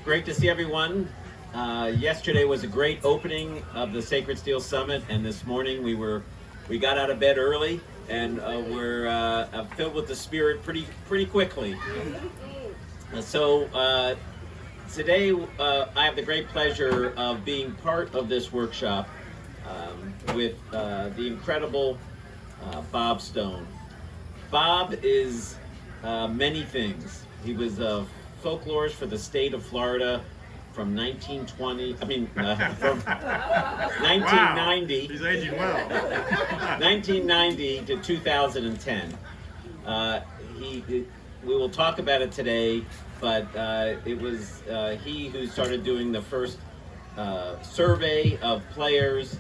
Great to see everyone. Yesterday was a great opening of the Sacred Steel Summit, and this morning we got out of bed early, and we're filled with the Spirit pretty quickly. So today I have the great pleasure of being part of this workshop with the incredible Bob Stone. Bob is many things. He was a folklorist for the state of Florida from 1920. From 1990. Wow, he's aging well. 1990 to 2010. We will talk about it today, but it was he who started doing the first survey of players.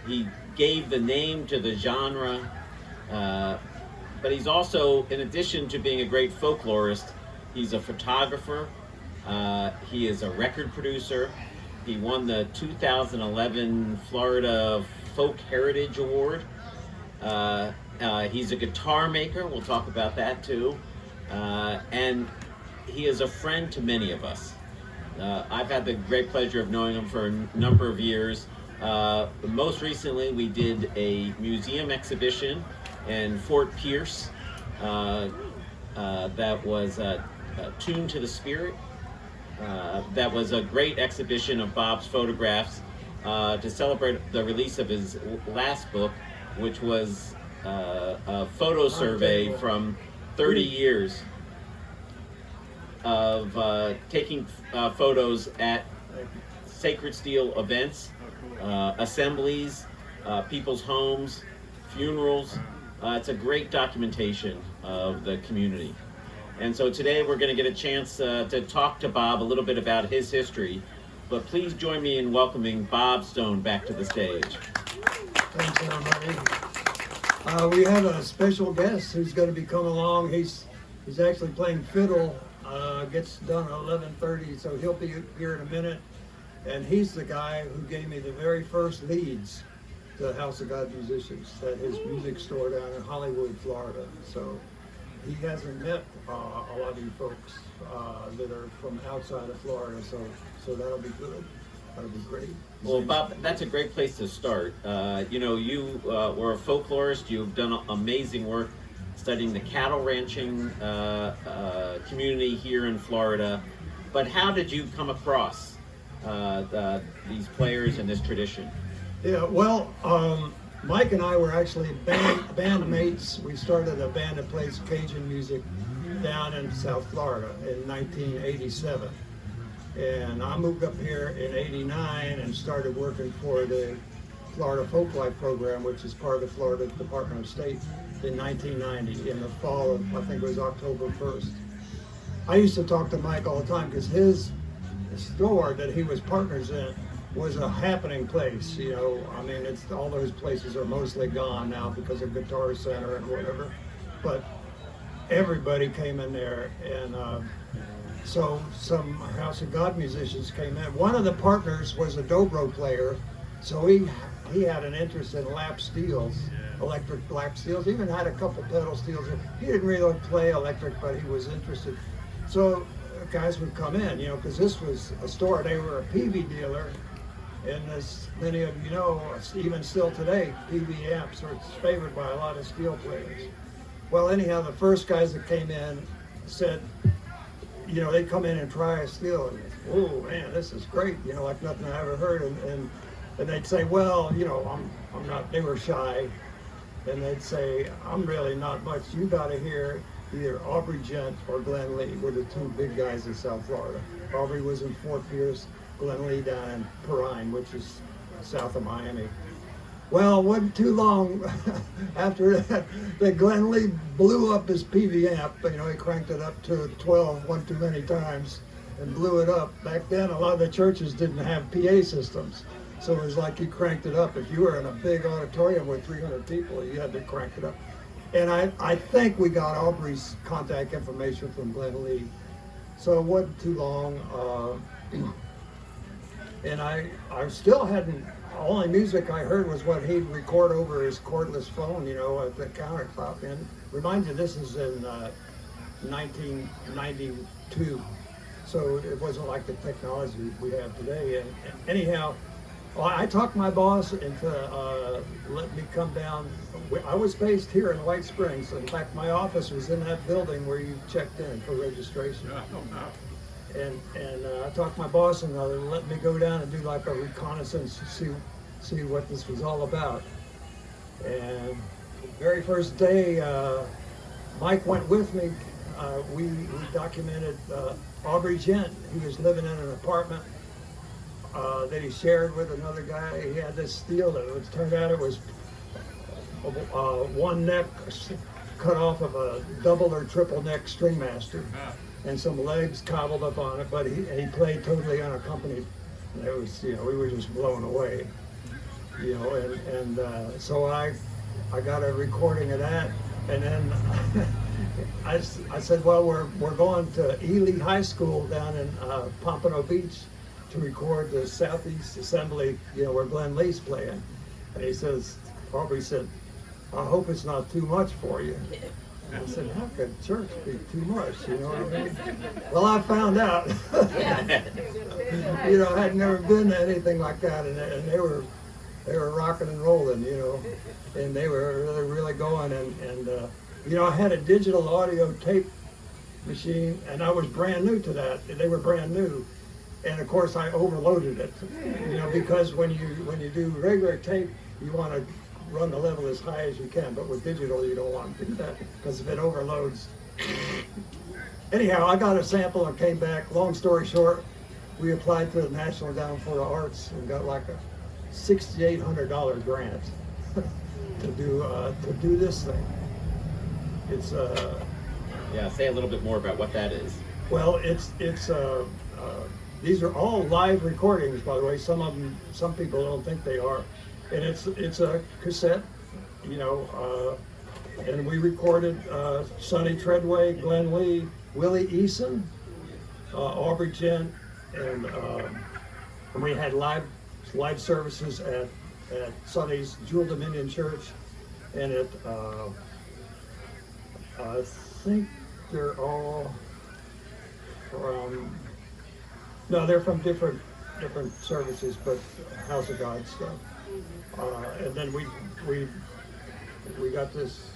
He gave the name to the genre, but he's also, in addition to being a great folklorist, he's a photographer. He is a record producer. He won the 2011 Florida Folk Heritage Award. He's a guitar maker. We'll talk about that too. And he is a friend to many of us. I've had the great pleasure of knowing him for a number of years. Most recently, we did a museum exhibition in Fort Pierce that was tuned to the Spirit. That was a great exhibition of Bob's photographs to celebrate the release of his last book, which was a photo survey from 30 years of taking photos at Sacred Steel events, assemblies, people's homes, funerals. It's a great documentation of the community. And so today we're going to get a chance to talk to Bob a little bit about his history. But please join me in welcoming Bob Stone back to the stage. Thanks, everybody. We have a special guest who's going to be coming along. He's actually playing fiddle. Gets done at 11:30, so he'll be here in a minute. And he's the guy who gave me the very first leads to the House of God Musicians at his music store down in Hollywood, Florida. So he hasn't met a lot of you folks that are from outside of Florida, so that'll be good. That'll be great. Well, Bob, that's a great place to start. You were a folklorist. You've done amazing work studying the cattle ranching community here in Florida. But how did you come across these players and this tradition? Yeah, well, Mike and I were actually bandmates. We started a band that plays Cajun music down in South Florida in 1987. And I moved up here in 89 and started working for the Florida Folklife program, which is part of the Florida Department of State, in 1990, in the fall of, I think it was October 1st. I used to talk to Mike all the time because his store that he was partners in was a happening place. It's all those places are mostly gone now because of Guitar Center and whatever. But everybody came in there, and so some House of God musicians came in. One of the partners was a dobro player, so he had an interest in lap steels, electric lap steels. He even had a couple pedal steels. He didn't really play electric, but he was interested. So guys would come in, because this was a store. They were a PV dealer. And as many of you know, even still today, PV amps are favored by a lot of steel players. Well, anyhow, the first guys that came in said, they'd come in and try a steel, and oh man, this is great, like nothing I ever heard. And they'd say, well, I'm not. They were shy, and they'd say, I'm really not much. You got to hear either Aubrey Gent or Glenn Lee were the two big guys in South Florida. Aubrey was in Fort Pierce. Glenn Lee down in Perrine, which is south of Miami. Well, it wasn't too long after that Glenn Lee blew up his PV amp. He cranked it up to 12 one too many times and blew it up. Back then, a lot of the churches didn't have PA systems, so it was like you cranked it up. If you were in a big auditorium with 300 people, you had to crank it up. And I think we got Aubrey's contact information from Glenn Lee, so it wasn't too long. And I still hadn't, only music I heard was what he'd record over his cordless phone, at the countertop. And remind you, this is in 1992. so it wasn't like the technology we have today. And anyhow, well, I talked my boss into letting me come down. I was based here in White Springs. In fact, my office was in that building where you checked in for registration. And I talked my boss and let me go down and do like a reconnaissance to see what this was all about. And the very first day, Mike went with me. We documented Aubrey Gent. He was living in an apartment that he shared with another guy. He had this steel that it turned out it was one neck cut off of a double or triple neck string master, and some legs cobbled up on it. But he played totally unaccompanied. And it was, you know, we were just blown away, you know. And so I got a recording of that, and then I said, well, we're going to Ely High School down in Pompano Beach to record the Southeast Assembly, you know, where Glenn Lee's playing. And he says, Aubrey said, I hope it's not too much for you. I said, how could church be too much, you know what I mean? Well, I found out. You know, I had never been to anything like that, and they were rocking and rolling, you know, and they were really going, and you know, I had a digital audio tape machine, and I was brand new to that. They were brand new. And of course I overloaded it, you know, because when you do regular tape, you want to run the level as high as you can, but with digital you don't want to do that, because if it overloads. Anyhow, I got a sample and came back. Long story short, we applied to the National Endowment for the Arts and got like a $6,800 grant to do this thing. It's Yeah, say a little bit more about what that is. well, these are all live recordings, by the way. Some people don't think they are, and it's a cassette, you know. And we recorded Sonny Treadway, Glenn Lee, Willie Eason, Aubrey Gent, and we had live services at Sonny's Jewel Dominion Church, and at I think they're all from. No, they're from different services, but House of God stuff. And then we got this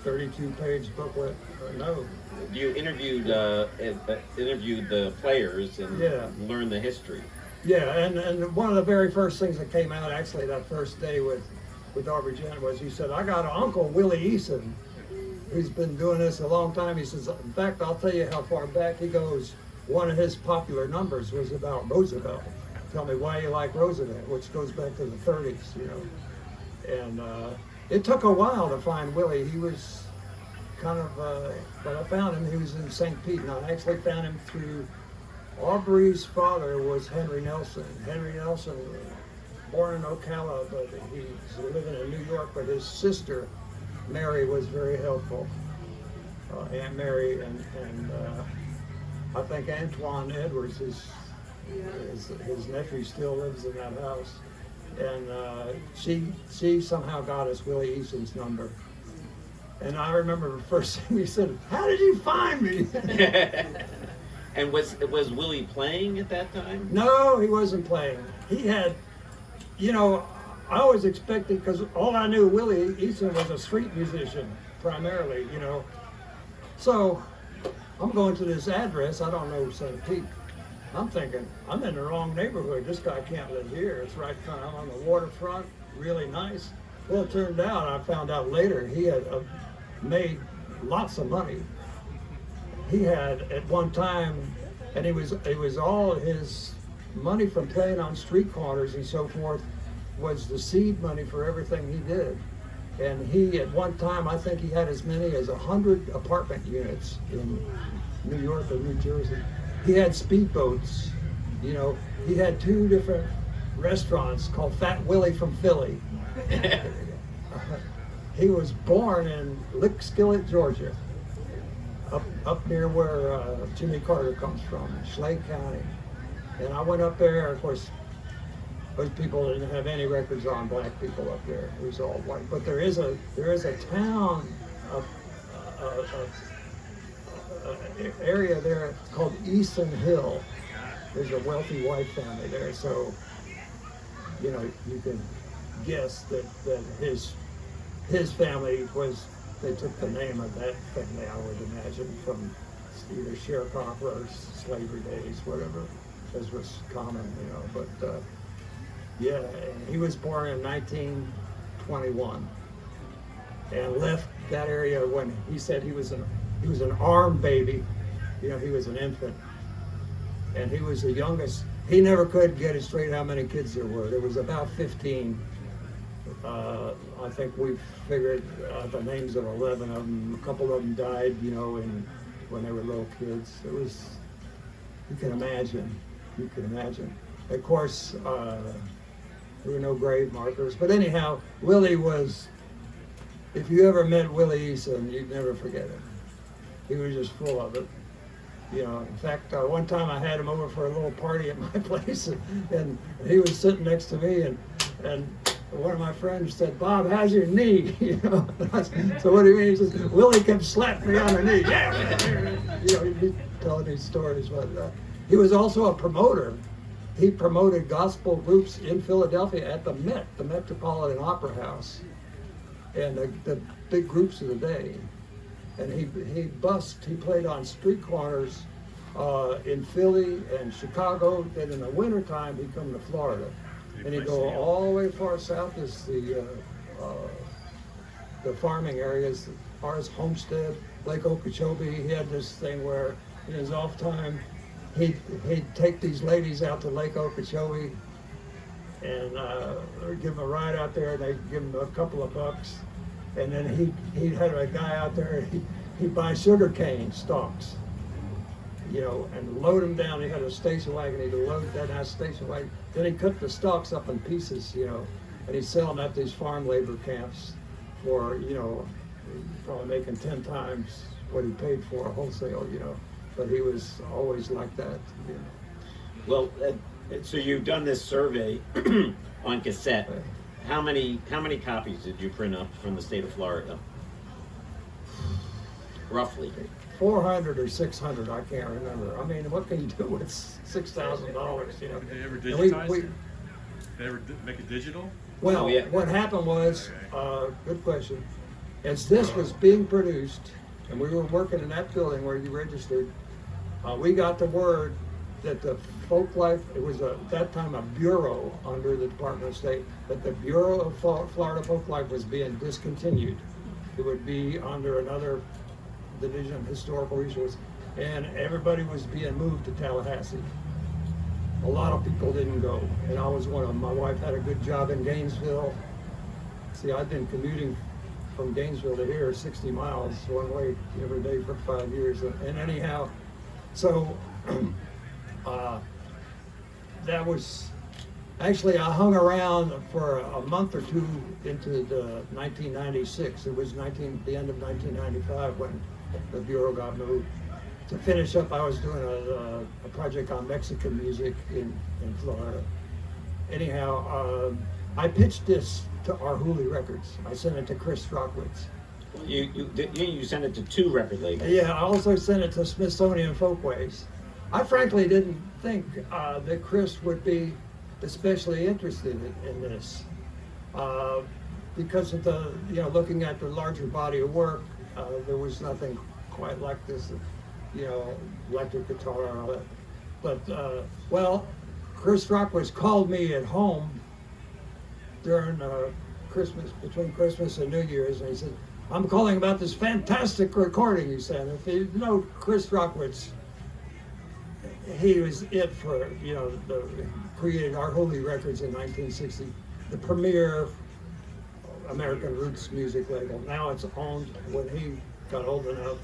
32-page booklet. No, You interviewed the players and learned the history. yeah, and one of the very first things that came out actually that first day with Aubrey Gent was he said, I got an uncle, Willie Eason, who's been doing this a long time. He says, in fact, I'll tell you how far back he goes. One of his popular numbers was about Roosevelt. Tell me why you like Roosevelt, which goes back to the 30s, you know. And it took a while to find Willie. He was kind of, but I found him. He was in St. Pete, and I actually found him through Aubrey's father was Henry Nelson. Henry Nelson, born in Ocala, but he's living in New York. But his sister, Mary, was very helpful. Aunt Mary, and I think Antoine Edwards, his nephew, still lives in that house, and she somehow got us Willie Eason's number. And I remember the first thing he said, "How did you find me?" And was Willie playing at that time? No, he wasn't playing. He had, you know, I always expected, because all I knew, Willie Eason was a street musician primarily, you know. So I'm going to this address, I don't know St. Pete. I'm thinking, I'm in the wrong neighborhood. This guy can't live here. It's right kind of on the waterfront, really nice. Well, it turned out, I found out later, he had made lots of money. He had at one time, and it was all his money from playing on street corners and so forth was the seed money for everything he did. And he, at one time, I think he had as many as 100 apartment units in New York or New Jersey. He had speedboats, you know. He had 2 different restaurants called Fat Willie from Philly. He was born in Lickskillet, Georgia, up near where Jimmy Carter comes from, Schley County. And I went up there, of course, those people didn't have any records on black people up there. It was all white. But there is a town, area there called Easton Hill. There's a wealthy white family there, so you know you can guess that his family was, they took the name of that family, I would imagine, from either sharecropper or slavery days, whatever, as was common, you know. But yeah, and he was born in 1921 and left that area when he said he was an armed baby, you know, he was an infant, and he was the youngest. He never could get it straight how many kids there were. There was about 15. I think we figured the names of 11 of them. A couple of them died, you know, when they were little kids. It was, you can imagine. Of course, there were no grave markers. But anyhow, Willie was, if you ever met Willie Eason, you'd never forget him. He was just full of it. You know, in fact, one time I had him over for a little party at my place, and he was sitting next to me, and one of my friends said, "Bob, how's your knee?" You know, so what do you mean? He says, Willie kept slapping me on the knee. Yeah, you know, he'd be telling these stories. But he was also a promoter. He promoted gospel groups in Philadelphia at the Met, the Metropolitan Opera House, and the big groups of the day. And he played on street corners in Philly and Chicago. Then in the wintertime, he'd come to Florida. And he'd go all the way far south as the farming areas, as far as Homestead, Lake Okeechobee. He had this thing where in his off time, he'd take these ladies out to Lake Okeechobee and give them a ride out there, and they'd give him a couple of bucks. And then he'd have a guy out there, he'd buy sugar cane stalks, you know, and load them down. He had a station wagon, he'd load that out station wagon. Then he'd cut the stalks up in pieces, you know, and he'd sell them at these farm labor camps for, you know, probably making 10 times what he paid for a wholesale, you know. But he was always like that, you know. Well, so you've done this survey on cassette. How many copies did you print up from the state of Florida? Roughly. 400 or 600, I can't remember. I mean, what can you do with $6,000, you know? Did they ever digitize it? Did they ever make it digital? Well, Oh, yeah. What happened was, good question, as this was being produced, and we were working in that building where you registered, we got the word that the folk life, it was at that time a bureau under the Department of State, that the Bureau of Florida Folk Life was being discontinued. It would be under another division of historical resources, and everybody was being moved to Tallahassee. A lot of people didn't go, and I was one of them. My wife had a good job in Gainesville. See, I've been commuting from Gainesville to here 60 miles one way every day for 5 years, and anyhow, so that was, actually I hung around for a month or two into the 1996. It was the end of 1995 when the Bureau got moved. To finish up, I was doing a project on Mexican music in Florida. Anyhow, I pitched this to Arhoolie Records. I sent it to Chris Strockwitz. You sent it to 2 record labels. Yeah, I also sent it to Smithsonian Folkways. I frankly didn't think that Chris would be especially interested in this because of the, you know, looking at the larger body of work, there was nothing quite like this, you know, electric guitar and all that. But, well, Chris Strockwitz called me at home during Christmas, between Christmas and New Year's, and he said, "I'm calling about this fantastic recording," he said. If you know Chris Strockwitz, he was it for, you know, created Arhoolie Records in 1960, the premier American roots music label. Now it's owned, when he got old enough,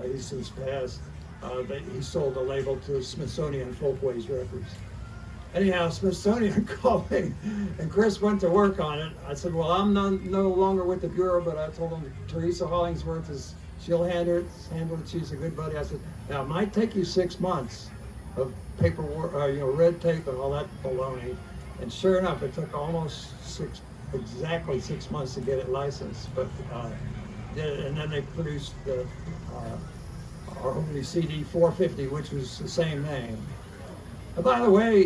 he's since passed, he sold the label to Smithsonian Folkways Records. Anyhow, Smithsonian called me, and Chris went to work on it. I said, well, I'm no longer with the Bureau, but I told him Teresa Hollingsworth she'll handle it, she's a good buddy. I said, now it might take you 6 months of paperwork, you know, red tape and all that baloney. And sure enough, it took almost exactly 6 months to get it licensed. But and then they produced the our only CD 450, which was the same name. And by the way,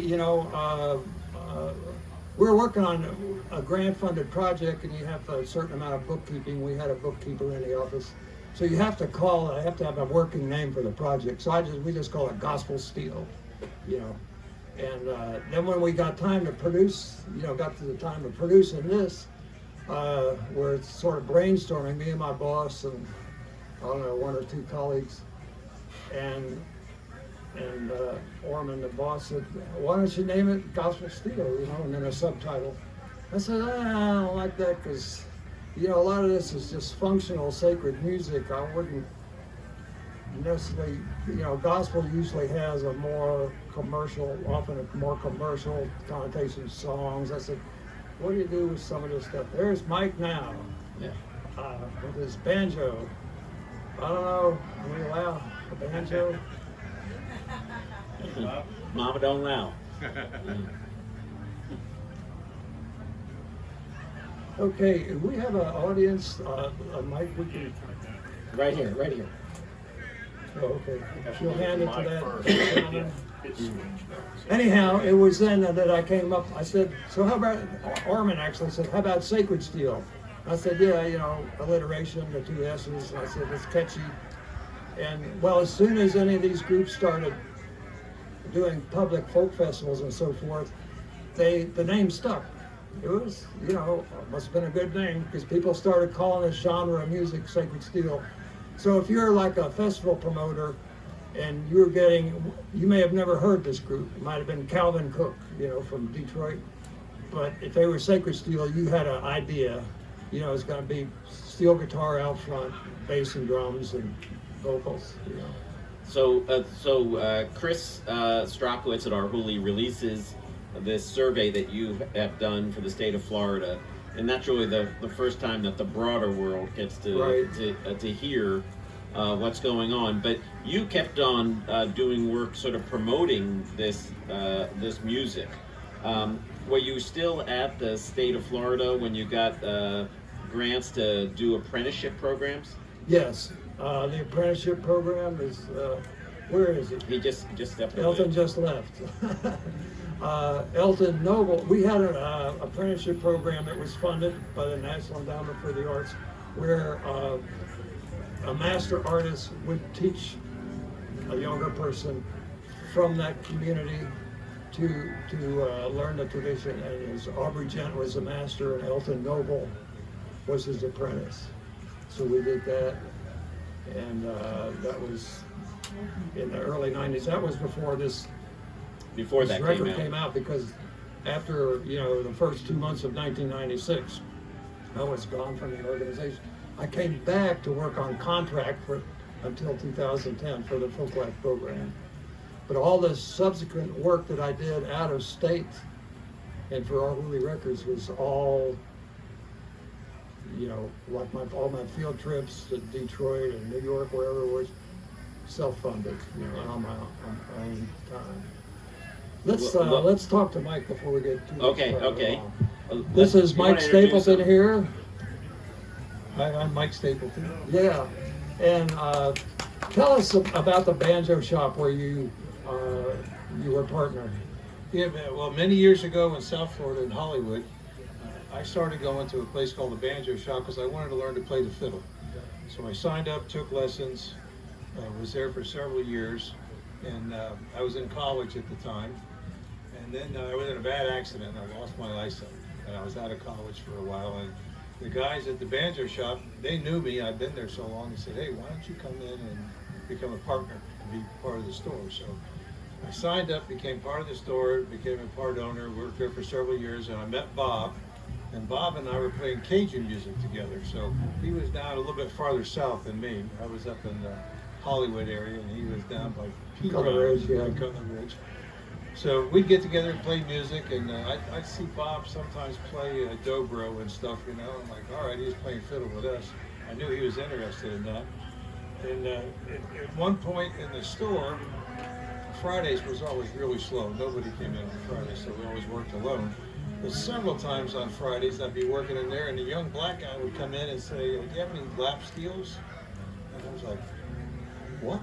we're working on a grant-funded project, and you have a certain amount of bookkeeping. We had a bookkeeper in the office, so you have to call. I have to have a working name for the project. So we just call it Gospel Steel, And then when we got time to produce, got to the time of producing this, we're sort of brainstorming, me and my boss and I don't know, one or two colleagues, and Orman, the boss, said, "Why don't you name it Gospel Steel?" And then a subtitle. I said, "I don't like that because, a lot of this is just functional, sacred music. I wouldn't necessarily, gospel usually has a more commercial, often a more commercial connotation of songs." I said, "What do you do with some of this stuff?" There's Mike now, with his banjo. I don't know, are we allow a banjo? Mama don't allow. Okay, we have an audience, Mike, we can, Right here. oh, okay, you'll hand it to that. Anyhow, it was then that I came up, I said, "So how about," Orman actually said, "How about Sacred Steel?" I said, "Yeah, alliteration, the two S's," and I said, "It's catchy." And well, as soon as any of these groups started doing public folk festivals and so forth, the name stuck. It was, must have been a good name because people started calling this genre of music Sacred Steel. So if you're like a festival promoter and you may have never heard this group. It might have been Calvin Cook, from Detroit. But if they were Sacred Steel, you had an idea, it's going to be steel guitar out front, bass and drums and vocals, So Chris Strachwitz at Our Holy releases this survey that you have done for the state of Florida, and that's really the first time that the broader world gets to hear what's going on. But you kept on doing work, sort of promoting this music. Were you still at the state of Florida when you got grants to do apprenticeship programs? Yes. The apprenticeship program is, where is it? He just stepped away. Elton just left. Elton Noble, we had an apprenticeship program that was funded by the National Endowment for the Arts, where a master artist would teach a younger person from that community to learn the tradition. And it was Aubrey Gent was the master, and Elton Noble was his apprentice. So we did that. And that was in the early 90s. That was before this record came out, because after the first 2 months of 1996, I was gone from the organization. I came back to work on contract until 2010 for the Folklife program. But all the subsequent work that I did out of state and for Our Holy Records was all, like all my field trips to Detroit and New York, wherever it was, self-funded, on my own time. Let's talk to Mike before we get too much farther along. This is Mike Stapleton here. Hi, I'm Mike Stapleton. Yeah, and tell us about the banjo shop where you were partner. Yeah, well, many years ago in South Florida, in Hollywood, I started going to a place called the Banjo Shop because I wanted to learn to play the fiddle. So I signed up, took lessons, was there for several years, and I was in college at the time. And then I was in a bad accident and I lost my eyesight. And I was out of college for a while. And the guys at the Banjo Shop, they knew me. I'd been there so long. They said, "Hey, why don't you come in and become a partner and be part of the store?" So I signed up, became part of the store, became a part owner, worked there for several years, and I met Bob. And Bob and I were playing Cajun music together. So he was down a little bit farther south than me. I was up in the Hollywood area, and he was down by Color Ridge, yeah. Color Ridge. So we'd get together and play music, and I'd see Bob sometimes play dobro and stuff, I'm like, all right, he's playing fiddle with us. I knew he was interested in that. And at one point in the store, Fridays was always really slow. Nobody came in on Fridays, so we always worked alone. But several times on Fridays, I'd be working in there, and a young black guy would come in and say, "Do you have any lap steels?" And I was like, "What?"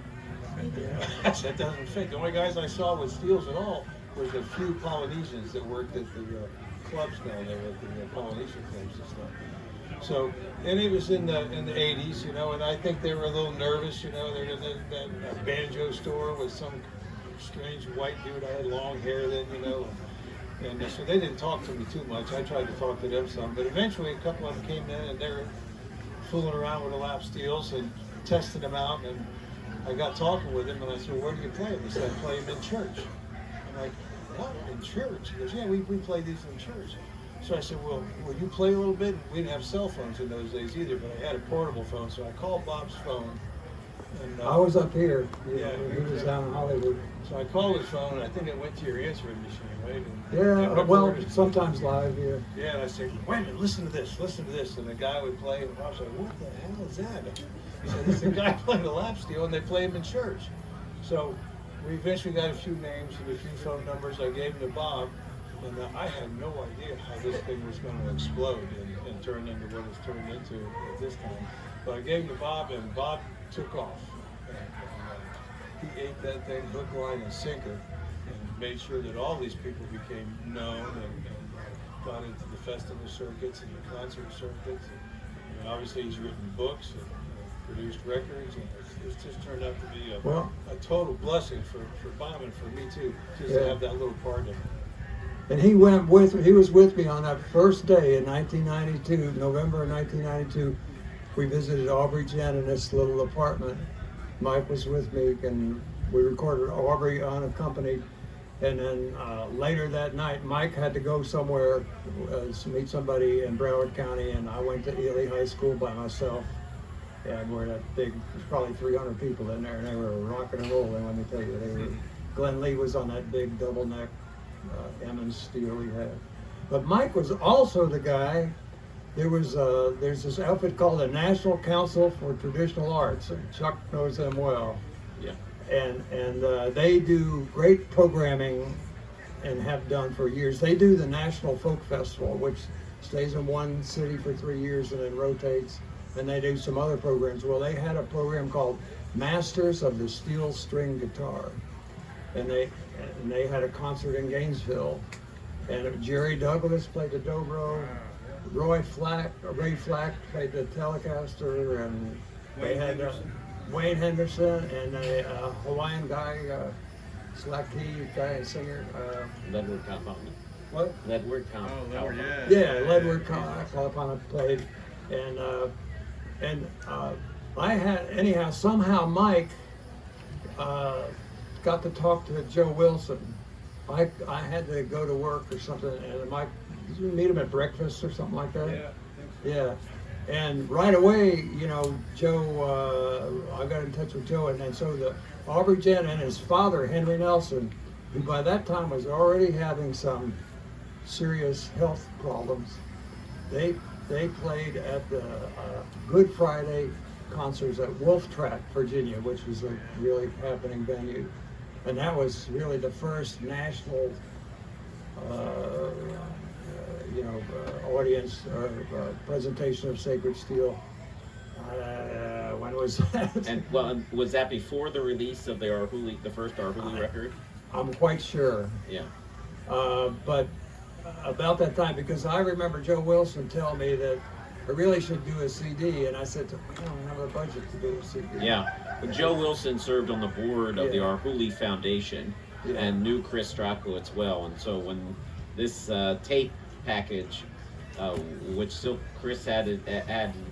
Yeah, that doesn't fit. The only guys I saw with steels at all was a few Polynesians that worked at the clubs down there, at the Polynesian clubs and stuff. So, and it was in the 80s, you know, and I think they were a little nervous, you know. They were in that banjo store with some strange white dude. I had long hair then, you know. And so they didn't talk to me too much. I tried to talk to them some, but eventually a couple of them came in and they were fooling around with the lap steels and testing them out. And I got talking with him and I said, well, where do you play them? He said, I play them in church. I'm like, what, in church? He goes, yeah, we play these in church. So I said, well, will you play a little bit? We didn't have cell phones in those days either, but I had a portable phone. So I called Bob's phone. And, I was up here. Yeah, He was down in Hollywood. So I called his phone, and I think it went to your answering machine, right? And, Yeah, and well, sometimes live, yeah. yeah, and I said, wait a minute, listen to this. And the guy would play, and I was like, what the hell is that? He said, it's the guy playing the lap steel, and they play him in church. So we eventually got a few names and a few phone numbers. I gave them to Bob, and I had no idea how this thing was going to explode and turn into what it's turned into at this time. But I gave them to Bob, and Bob took off. He ate that thing hook, line, and sinker, and made sure that all these people became known and got into the festival circuits and the concert circuits. And obviously, he's written books and produced records, and it's just turned out to be a total blessing for Bob and for me too, just to have that little part in it. And he was with me on that first day in 1992, November of 1992. We visited Aubrey Jen in this little apartment. Mike was with me, and we recorded Aubrey unaccompanied. And then later that night, Mike had to go somewhere to meet somebody in Broward County, and I went to Ely High School by myself. And we're that big, there's probably 300 people in there, and they were rocking and rolling, let me tell you. Glenn Lee was on that big double neck Emmons steel he had. But Mike was also the guy. There's this outfit called the National Council for Traditional Arts, and Chuck knows them well. Yeah. And they do great programming and have done for years. They do the National Folk Festival, which stays in one city for 3 years and then rotates. And they do some other programs. Well, they had a program called Masters of the Steel String Guitar, and they had a concert in Gainesville. And Jerry Douglas played the dobro. Ray Flack played the Telecaster, and they had Wayne Henderson and a Hawaiian guy, slack key guy, singer. Ledward Kalapana. What? Ledward Kalapana. Oh, Lord, yeah. Yeah, Ledward Kalapana played, and I had somehow Mike got to talk to Joe Wilson. I had to go to work or something, and Mike, did you meet him at breakfast or something like that? Yeah, I think so. Yeah. And right away, Joe, I got in touch with Joe, and so the Aubrey Jen and his father, Henry Nelson, who by that time was already having some serious health problems, they played at the Good Friday concerts at Wolf Track, Virginia, which was a really happening venue. And that was really the first national audience presentation of Sacred Steel. When was that? And was that before the release of the first Arhoolie record? I'm quite sure. Yeah. But about that time, because I remember Joe Wilson telling me that I really should do a CD, and I said, I don't have a budget to do a CD. Yeah. But Joe Wilson served on the board of the Arhoolie Foundation and knew Chris Strachowitz well, and so when this tape package, which still Chris had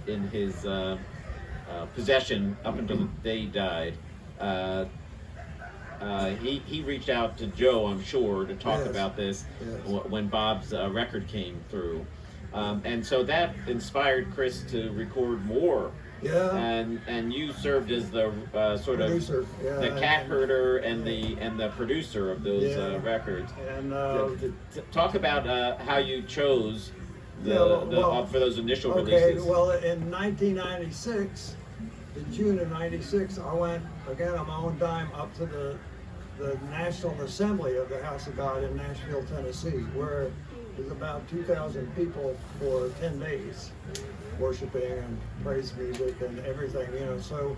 in his possession up until the day he died, he reached out to Joe, I'm sure, to talk about this when Bob's record came through. And so that inspired Chris to record more. Yeah. And you served as the sort Producer. of the cat herder and the producer of those records. And Talk about how you chose for those initial releases. Okay, well, in 1996, in June of 96, I went, again on my own dime, up to the National Assembly of the House of God in Nashville, Tennessee, where there's about 2,000 people for 10 days worshiping and praise music and everything, So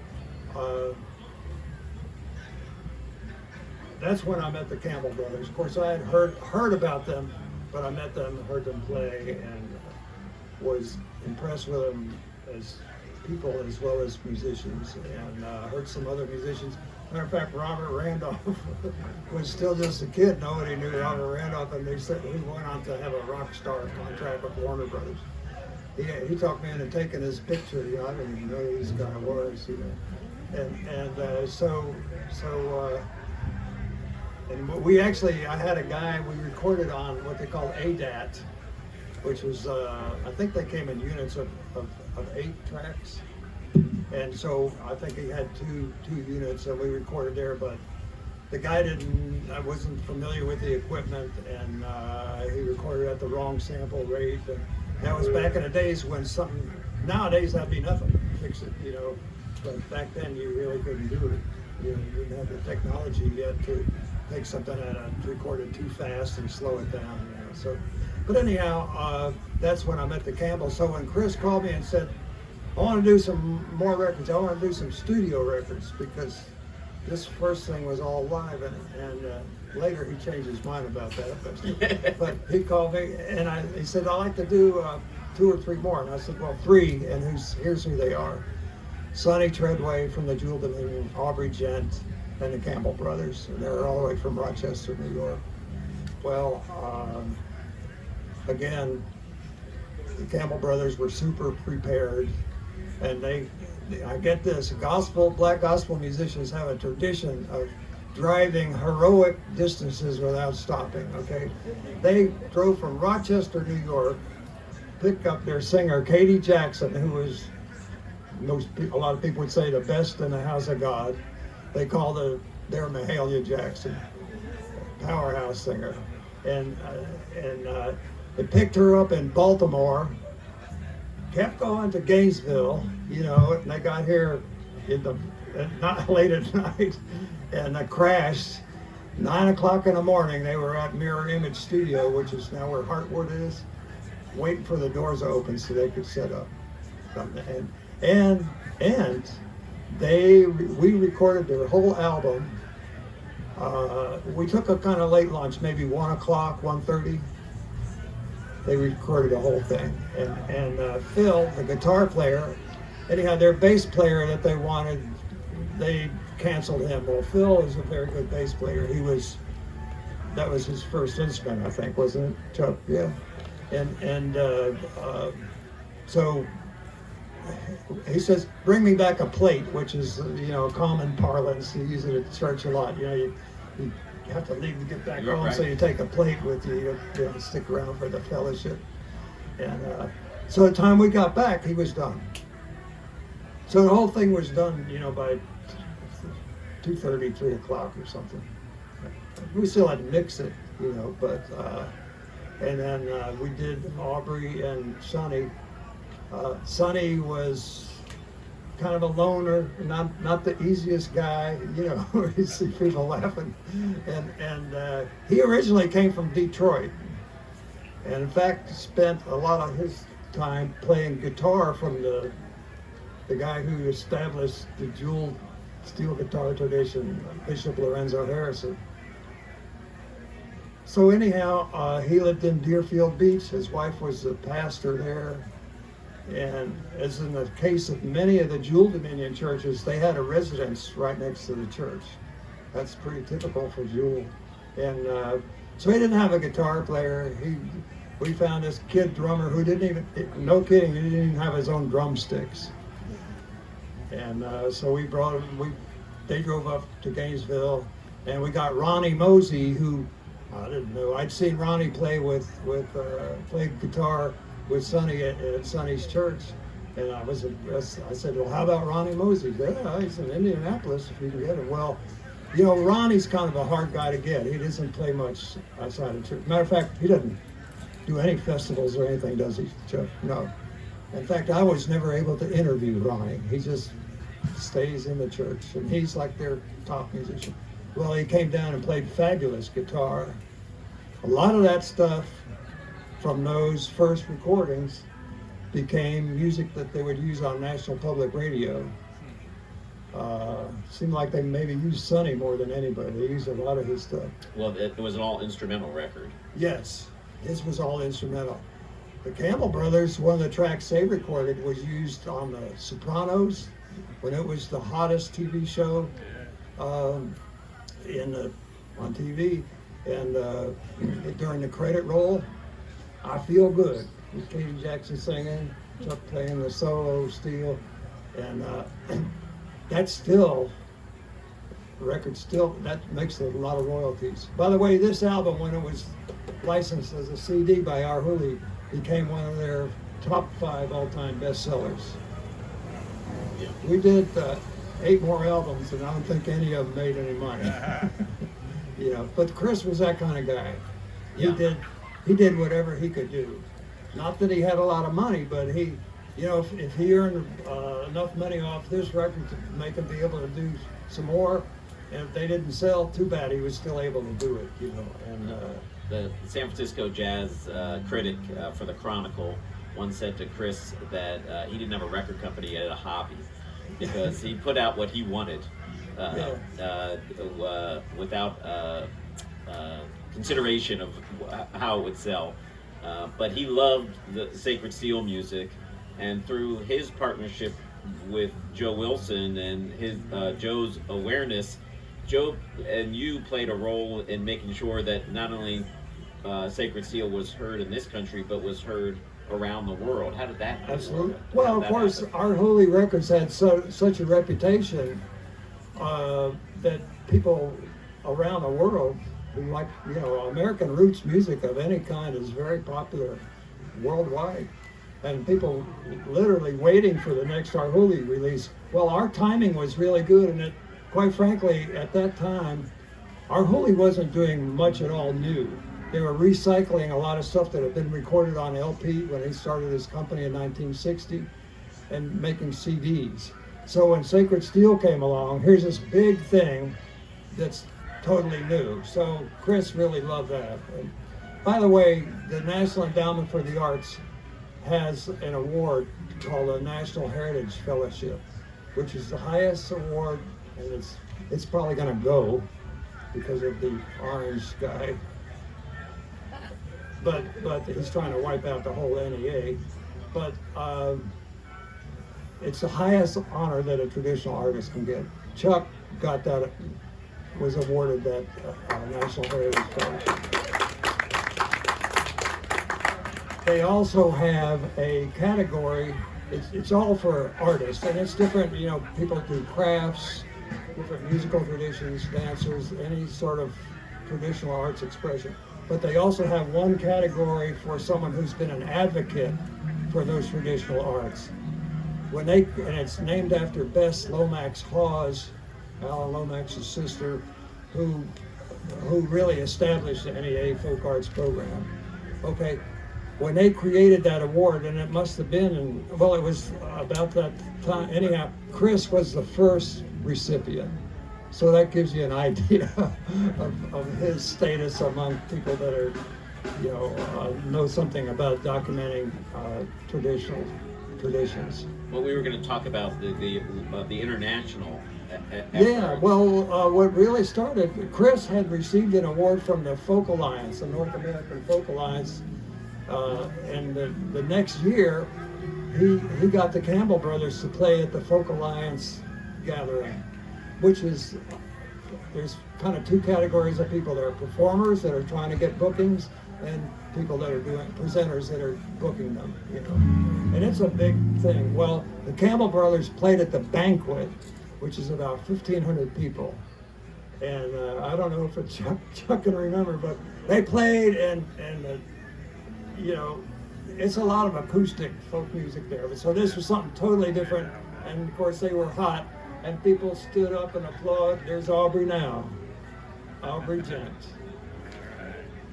that's when I met the Campbell brothers. Of course, I had heard about them, but I met them, heard them play, and was impressed with them as people as well as musicians, and heard some other musicians. Matter of fact, Robert Randolph was still just a kid. Nobody knew Robert Randolph, and they said he went on to have a rock star contract with Warner Brothers. He talked me into taking his picture. You know, I didn't even know who this guy was. You know, and we actually, I had a guy we recorded on what they call ADAT, which was I think they came in units of 8 tracks. And so I think he had two units that we recorded there, but the guy I wasn't familiar with the equipment, and he recorded at the wrong sample rate. And that was back in the days when nowadays that'd be nothing, fix it, you know. But back then you really couldn't do it. You know, you didn't have the technology yet to take something and record it too fast and slow it down, you know. So, but anyhow, that's when I met the Campbell. So when Chris called me and said, I want to do some more records. I want to do some studio records, because this first thing was all live, and later he changed his mind about that. But he called me and he said, I'd like to do 2 or 3 more. And I said, well, 3, and here's who they are. Sonny Treadway from the Jewel Dominion, Aubrey Gent, and the Campbell brothers. And they're all the way from Rochester, New York. Well, again, the Campbell brothers were super prepared. And I get this, black gospel musicians have a tradition of driving heroic distances without stopping, okay? They drove from Rochester, New York, picked up their singer, Katie Jackson, who was, a lot of people would say, the best in the house of God. They called their Mahalia Jackson, powerhouse singer. And they picked her up in Baltimore, kept going to Gainesville, you know, and they got here not late at night, and I crashed. 9 o'clock in the morning, they were at Mirror Image Studio, which is now where Heartwood is, waiting for the doors to open so they could set up. And we recorded their whole album. We took a kind of late lunch, maybe 1 o'clock, 1:30. They recorded the whole thing, and Phil, the guitar player, anyhow, their bass player that they wanted, they canceled him. Well, Phil is a very good bass player. That was his first instrument, I think, wasn't it, Chuck? Yeah. So he says, bring me back a plate, which is, you know, common parlance. You use it at church a lot. You know, you have to leave to get back home, right. So you take a plate with you. You have to stick around for the fellowship. And so the time we got back, he was done. So the whole thing was done, you know, by 2:30, 3 o'clock or something. We still had to mix it, you know, but, and then we did Aubrey and Sonny. Sonny was kind of a loner, not the easiest guy, you know. You see people laughing, and he originally came from Detroit, and in fact spent a lot of his time playing guitar from the guy who established the Jewel steel guitar tradition, Bishop Lorenzo Harrison. So anyhow, he lived in Deerfield Beach. His wife was a pastor there. And as in the case of many of the Jewel Dominion churches, they had a residence right next to the church. That's pretty typical for Jewel. And so he didn't have a guitar player. We found this kid drummer who didn't even, no kidding, he didn't even have his own drumsticks. And so we brought him, they drove up to Gainesville, and we got Ronnie Mosey, who, I didn't know, I'd seen Ronnie play played guitar with Sonny at Sonny's church, and I said, well, how about Ronnie Mosey? Yeah, he's in Indianapolis, if you can get him. Well, you know, Ronnie's kind of a hard guy to get. He doesn't play much outside of church. Matter of fact, he doesn't do any festivals or anything, does he, Chuck? No. In fact, I was never able to interview Ronnie. He just stays in the church, and he's like their top musician. Well, he came down and played fabulous guitar. A lot of that stuff from those first recordings became music that they would use on National Public Radio. Seemed like they maybe used Sonny more than anybody. They used a lot of his stuff. Well, it was an all instrumental record. Yes, his was all instrumental. The Campbell Brothers, one of the tracks they recorded was used on The Sopranos, when it was the hottest TV show on TV, and during the credit roll, I Feel Good, with Katie Jackson singing, Chuck playing the solo steel, and that's still, the record still, that makes a lot of royalties. By the way, this album, when it was licensed as a CD by Our Hooli, became one of their top 5 all-time bestsellers. Yeah. We did 8 more albums, and I don't think any of them made any money. You know, but Chris was that kind of guy. Yeah. He did whatever he could do. Not that he had a lot of money, but he, you know, if he earned enough money off this record to make him be able to do some more, and if they didn't sell, too bad. He was still able to do it, you know. And The San Francisco jazz critic for the Chronicle once said to Chris that he didn't have a record company, he had a hobby, because he put out what he wanted without consideration of how it would sell. But he loved the Sacred Steel music, and through his partnership with Joe Wilson and his Joe's awareness, Joe and you played a role in making sure that not only Sacred Steel was heard in this country, but was heard around the world. How did that happen? absolutely. Well, of course, Our Holy Records had such a reputation that people around the world who like, you know, American roots music of any kind is very popular worldwide. And people literally waiting for the next Our Holy release. Well, our timing was really good, and quite frankly, at that time, Our Holy wasn't doing much at all new. They were recycling a lot of stuff that had been recorded on LP when he started his company in 1960 and making CDs. So when Sacred Steel came along, here's this big thing that's totally new. So Chris really loved that. And by the way, the National Endowment for the Arts has an award called the National Heritage Fellowship, which is the highest award, and it's probably going to go because of the orange guy. But he's trying to wipe out the whole NEA. But it's the highest honor that a traditional artist can get. Chuck got that, was awarded that National Heritage Fellowship. They also have a category, it's all for artists, and it's different, you know, people do crafts, different musical traditions, dancers, any sort of traditional arts expression. But they also have one category for someone who's been an advocate for those traditional arts. And it's named after Bess Lomax Hawes, Alan Lomax's sister, who really established the NEA Folk Arts program. Okay, when they created that award, and it must have been, it was about that time, anyhow, Chris was the first recipient. So that gives you an idea of his status among people that are, you know something about documenting traditions. Well, we were going to talk about the international. Yeah, well, what really started, Chris had received an award from the Folk Alliance, the North American Folk Alliance, and the next year, he got the Campbell Brothers to play at the Folk Alliance gathering, which is, there's kind of 2 categories of people. There are performers that are trying to get bookings, and people that are doing, presenters that are booking them, you know. And it's a big thing. Well, the Campbell Brothers played at the Banquet, which is about 1,500 people. And I don't know if Chuck can remember, but they played, and you know, it's a lot of acoustic folk music there. But so this was something totally different, and of course they were hot, and people stood up and applauded. There's Aubrey now, Aubrey Jenks.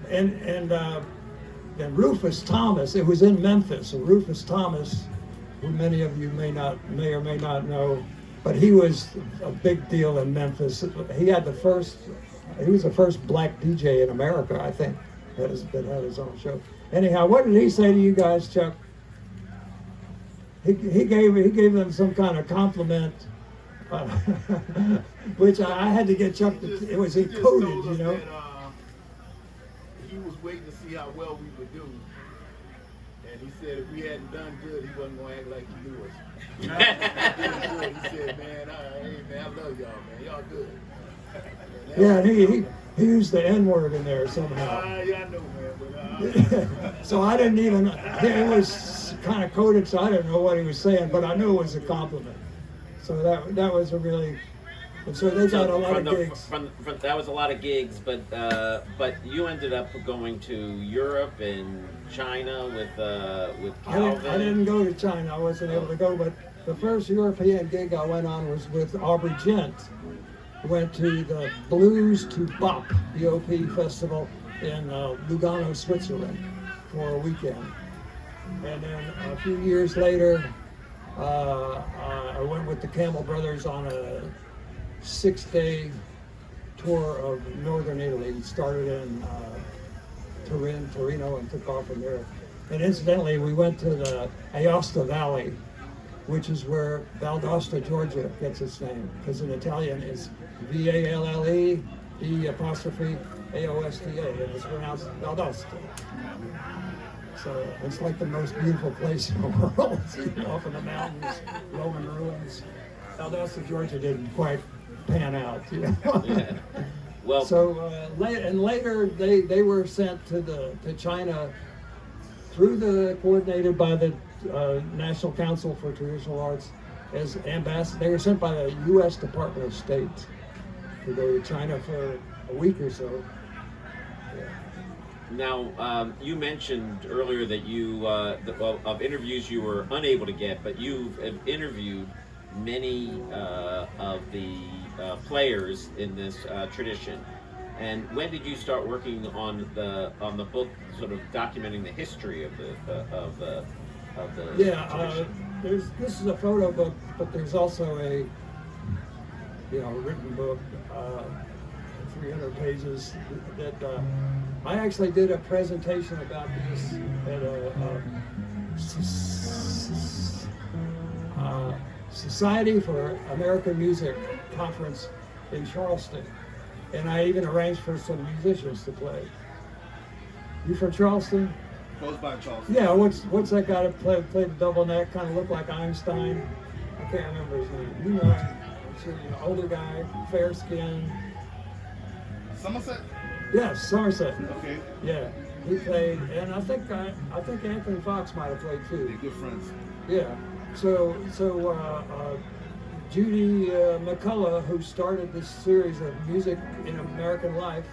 And Rufus Thomas, it was in Memphis, and Rufus Thomas, who many of you may or may not know, but he was a big deal in Memphis. He was the first black DJ in America, I think, that had his own show. Anyhow, what did he say to you guys, Chuck? He gave them some kind of compliment uh, which I had to get Chuck to, it was He just encoded, told you us know. that, he was waiting to see how well we would do. And he said if we hadn't done good, he wasn't going to act like he knew us. He said, man, hey, man, I love y'all, man. Y'all good. Yeah, and he used the N word in there somehow. Yeah, I know, man. But, So I didn't even, it was kind of coded, so I didn't know what he was saying, but I knew it was a compliment. So that was a really, and so they got a lot of gigs. That was a lot of gigs, but you ended up going to Europe and China with Calvin. I didn't go to China, I wasn't able to go, but the first European gig I went on was with Aubrey Gent. Went to the Blues to Bop, BOP festival in Lugano, Switzerland for a weekend. And then a few years later, I went with the Campbell Brothers on a 6-day tour of northern Italy. We started in Torino, and took off from there. And incidentally, we went to the Aosta Valley, which is where Valdosta, Georgia gets its name, because in Italian it's Valle, E''Aosta, and it's pronounced Valdosta. So it's like the most beautiful place in the world, off in the mountains, Roman ruins. Valdosta, Georgia didn't quite pan out, you know. Yeah. Well, So later they were sent to China through the coordinated by the National Council for Traditional Arts as ambassadors. They were sent by the U.S. Department of State to go to China for a week or so. now you mentioned earlier that you of interviews you were unable to get, but you've interviewed many of the players in this tradition. And when did you start working on the book, sort of documenting the history of the Yeah, tradition? this is a photo book, but there's also a written book, 300 pages. That I actually did a presentation about this at a Society for American Music conference in Charleston, and I even arranged for some musicians to play. You from Charleston? Close by Charleston. Yeah, what's that guy that played the double neck, kind of looked like Einstein? I can't remember his name. You know, I'm sure you know, older guy, fair skin. Somerset? Yes, Somerset. Okay. Yeah, he played, and I think Anthony Fox might have played too. They're good friends. Yeah. So Judy McCullough, who started this series of Music in American Life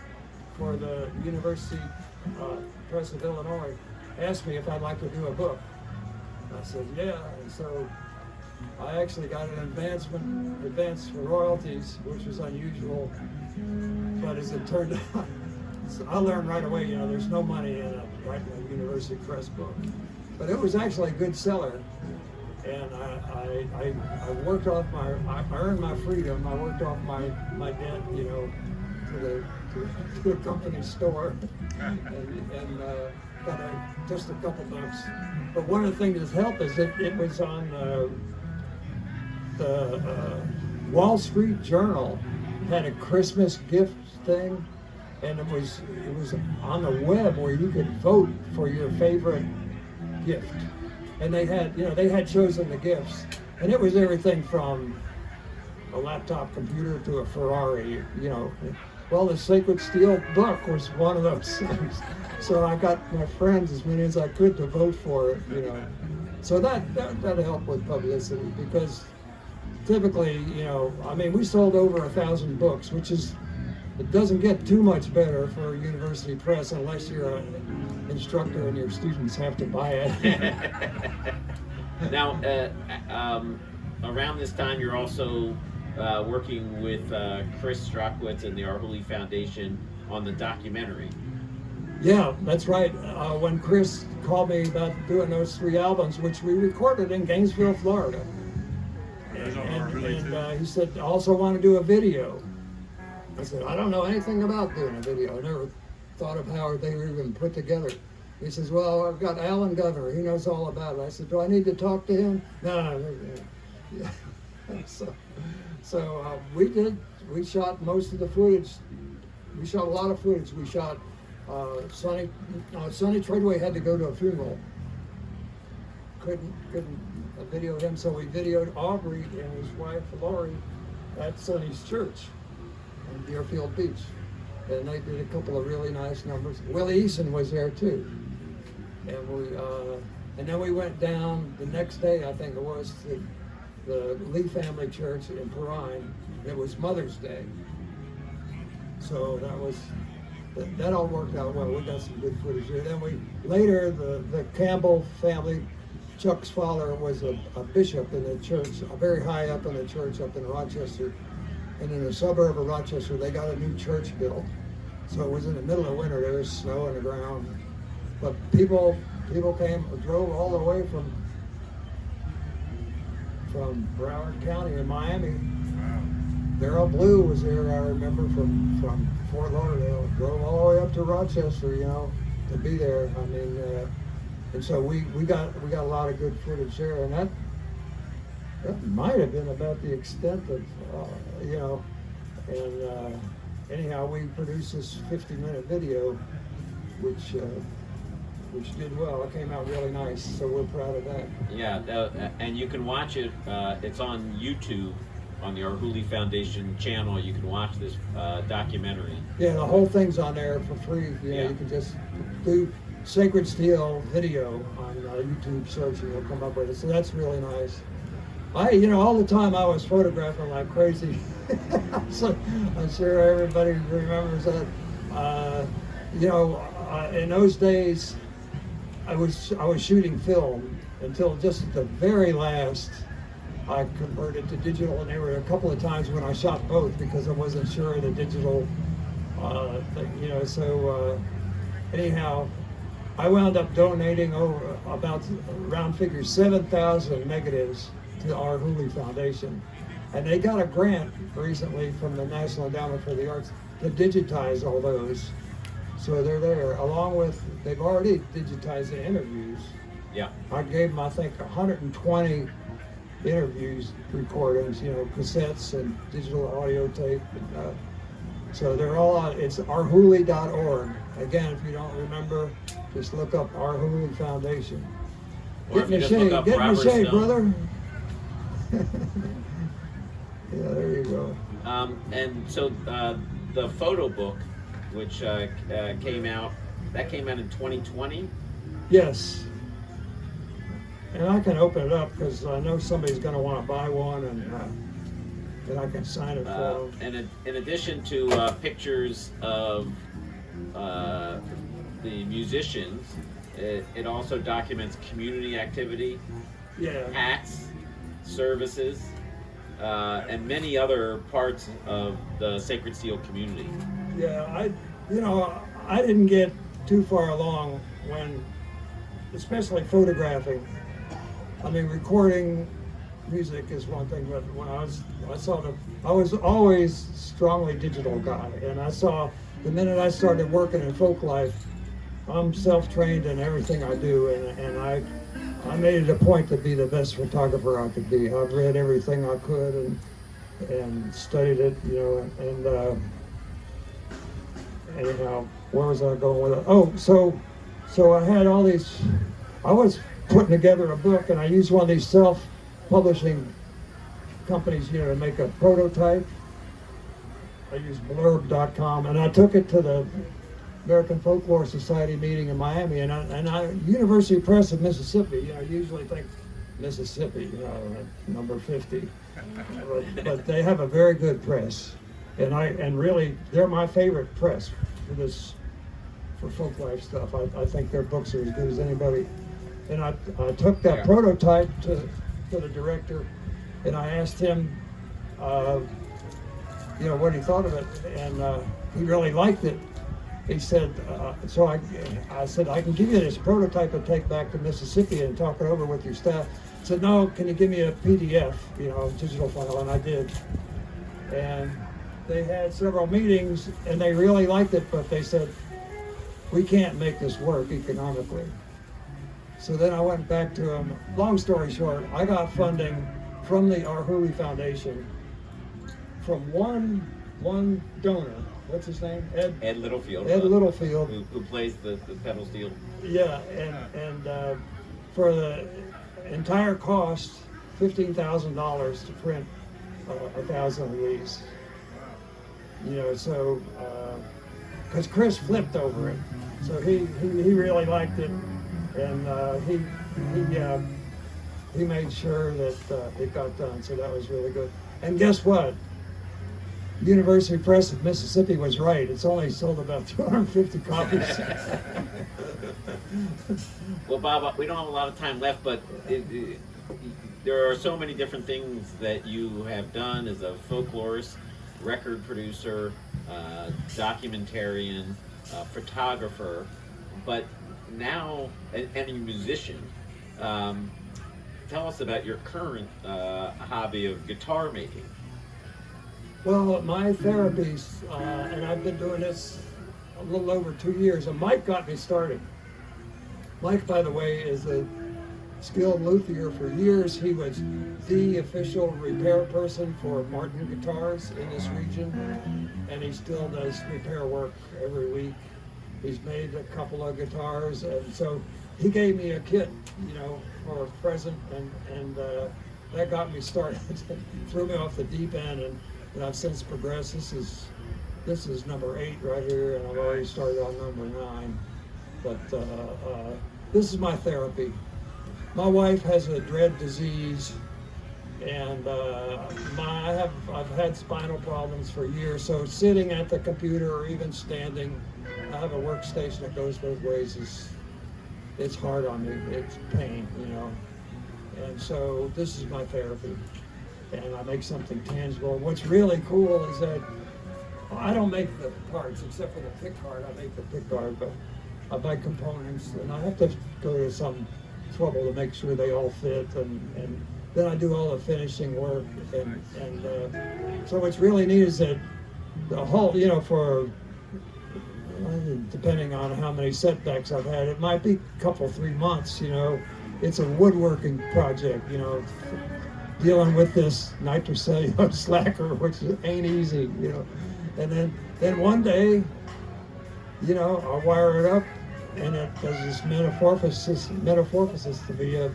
for the University Press of Illinois, asked me if I'd like to do a book. I said, yeah, and so I actually got an advance for royalties, which was unusual, but as it turned out, so I learned right away, there's no money in writing a university press book. But it was actually a good seller, and I worked off I earned my freedom. I worked off my debt, to the company store, and got just a couple bucks. But one of the things that helped is it was on the Wall Street Journal had a Christmas gift thing, and it was on the web where you could vote for your favorite gift, and they had chosen the gifts, and it was everything from a laptop computer to a Ferrari, Well, the Sacred Steel book was one of those things. So I got my friends, as many as I could, to vote for it, So that helped with publicity, because typically, we sold over 1,000 books, which it doesn't get too much better for a university press unless you're an instructor and your students have to buy it. Now, around this time, you're also working with Chris Strachwitz and the Arhoolie Foundation on the documentary. Yeah, that's right. When Chris called me about doing those 3 albums, which we recorded in Gainesville, Florida, and he said, I also want to do a video. I said, I don't know anything about doing a video. I never thought of how they were even put together. He says, well, I've got Alan Governor. He knows all about it. I said, do I need to talk to him? No. Yeah. So So we shot most of the footage. We shot a lot of footage. We shot Sonny Treadway had to go to a funeral. Couldn't video him, so we videoed Aubrey and his wife Laurie at Sonny's church in Deerfield Beach. And they did a couple of really nice numbers. Willie Eason was there too. And then we went down the next day, I think it was, to the Lee Family Church in Perrine. It was Mother's Day. So that all worked out well. We got some good footage there. Then later, the Campbell family, Chuck's father was a bishop in the church, very high up in the church up in Rochester. And in the suburb of Rochester, they got a new church built. So it was in the middle of winter, there was snow on the ground. But people drove all the way from Broward County in Miami. Daryl Blue was there, I remember, from Fort Lauderdale. Drove all the way up to Rochester, to be there. I mean, and so we got a lot of good footage there, and that might have been about the extent of, and anyhow, we produced this 50-minute video, which did well. It came out really nice, so we're proud of that. Yeah, and you can watch it. It's on YouTube, on the Arhoolie Foundation channel. You can watch this documentary. Yeah, the whole thing's on there for free. You can just do Sacred Steel video on YouTube search, and you'll come up with it. So that's really nice. All the time I was photographing like crazy. So I'm sure everybody remembers that. In those days, I was shooting film until just at the very last I converted to digital, and there were a couple of times when I shot both because I wasn't sure of the digital thing, so anyhow, I wound up donating over about round figures 7,000 negatives to the Arhoolie Foundation, and they got a grant recently from the National Endowment for the Arts to digitize all those. So they're there, along with, they've already digitized the interviews. Yeah. I gave them, I think, 120 interviews, recordings, cassettes and digital audio tape. So they're all on, it's arhoolie.org. Again, if you don't remember, just look up Arhoolie Foundation. Or Get in the shade, brother. Yeah, there you go. And so the photo book, which came out in 2020. Yes. And I can open it up because I know somebody's going to want to buy one, and I can sign it for them. And in addition to pictures of the musicians, it also documents community activity, acts, services, and many other parts of the Sacred Steel community. Yeah, I didn't get too far along when, especially photographing. I mean, recording music is one thing, but when I was always strongly digital guy, and I saw the minute I started working in folk life, I'm self-trained in everything I do, and I made it a point to be the best photographer I could be. I've read everything I could and studied it, and anyhow, where was I going with it? Oh, so I had all these, I was putting together a book, and I used one of these self-publishing companies, to make a prototype. I used blurb.com, and I took it to the American Folklore Society meeting in Miami, and I University Press of Mississippi, you usually think Mississippi, number 50, but they have a very good press, and really they're my favorite press for folk life stuff. I think their books are as good as anybody. And I took that prototype to the director, and I asked him, what he thought of it, and he really liked it. He said, so I said, I can give you this prototype to take back to Mississippi and talk it over with your staff. He said, no, can you give me a PDF, digital file? And I did. And they had several meetings, and they really liked it, but they said, we can't make this work economically. So then I went back to them. Long story short, I got funding from the Arhoolie Foundation from one donor. What's his name? Ed Littlefield. Ed Littlefield. Who plays the pedal steel. Yeah, and for the entire cost, $15,000 to print 1,000 of these. You know, so because Chris flipped over it, so he really liked it, and he made sure that it got done. So that was really good. And guess what? University Press of Mississippi was right. It's only sold about 250 copies. Well, Bob, we don't have a lot of time left, but there are so many different things that you have done as a folklorist, record producer, documentarian, photographer, but now, and a musician. Tell us about your current hobby of guitar making. Well, my therapies, and I've been doing this a little over 2 years, and Mike got me started. Mike, by the way, is a skilled luthier. For years, he was the official repair person for Martin Guitars in this region, and he still does repair work every week. He's made a couple of guitars, and so he gave me a kit, you know, for a present, and that got me started. Threw me off the deep end, and I've since progressed. This is number 8 right here, and I've already started on number 9. But this is my therapy. My wife has a dread disease, and I've had spinal problems for years. So sitting at the computer or even standing, I have a workstation that goes both ways. It's hard on me. It's pain, you know. And so this is my therapy. And I make something tangible. What's really cool is that I don't make the parts except for the pick guard. I make the pick guard, but I buy components, and I have to go to some trouble to make sure they all fit, and then I do all the finishing work. And so what's really neat is that the whole, you know, for depending on how many setbacks I've had, it might be a couple, 3 months, you know. It's a woodworking project, you know, dealing with this nitrocellulose lacquer, which ain't easy, you know. And then one day, you know, I'll wire it up, and it does this metamorphosis to be a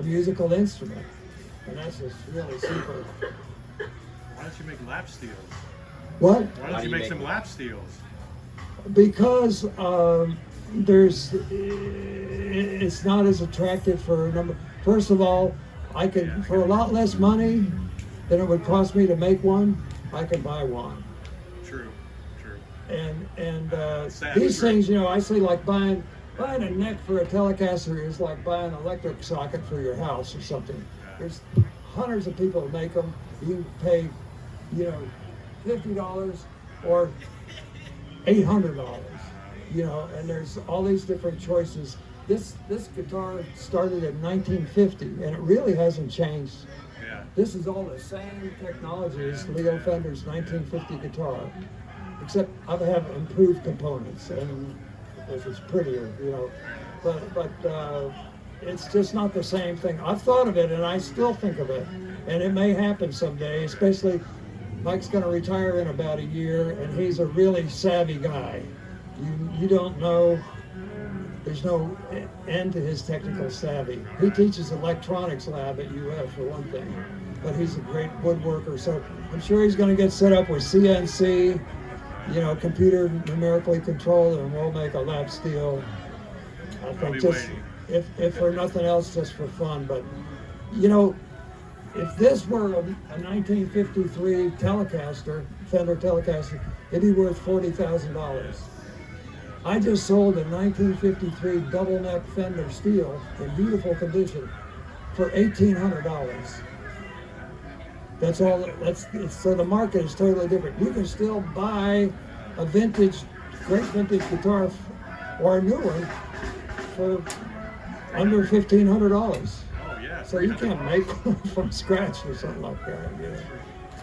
musical instrument. And that's just really super. Why don't you make lap steels? What? Why don't you make some lap steels? Because it's not as attractive for a number. First of all, I can, for a lot less money than it would cost me to make one, I can buy one. True. And Sad, these true. things, you know, I say like buying a neck for a Telecaster is like buying an electric socket for your house or something. There's hundreds of people that make them. You can pay, you know, $50 or $800, you know, and there's all these different choices. This guitar started in 1950, and it really hasn't changed. Yeah. This is all the same technology as Leo Fender's 1950 guitar, except I have improved components, and if it's prettier, you know. But it's just not the same thing. I've thought of it, and I still think of it, and it may happen someday. Especially, Mike's going to retire in about a year, and he's a really savvy guy. You don't know. There's no end to his technical savvy. He teaches electronics lab at UF for one thing, but he's a great woodworker. So I'm sure he's going to get set up with CNC, you know, computer numerically controlled, and we'll make a lap steel. I think just, if for nothing else, just for fun. But, you know, if this were a 1953 Telecaster, Fender Telecaster, it'd be worth $40,000. I just sold a 1953 double neck Fender steel in beautiful condition for $1,800. That's all. So the market is totally different. You can still buy a great vintage guitar or a new one for under $1,500. Oh yeah. So you can't make one from scratch or something like that. Yeah.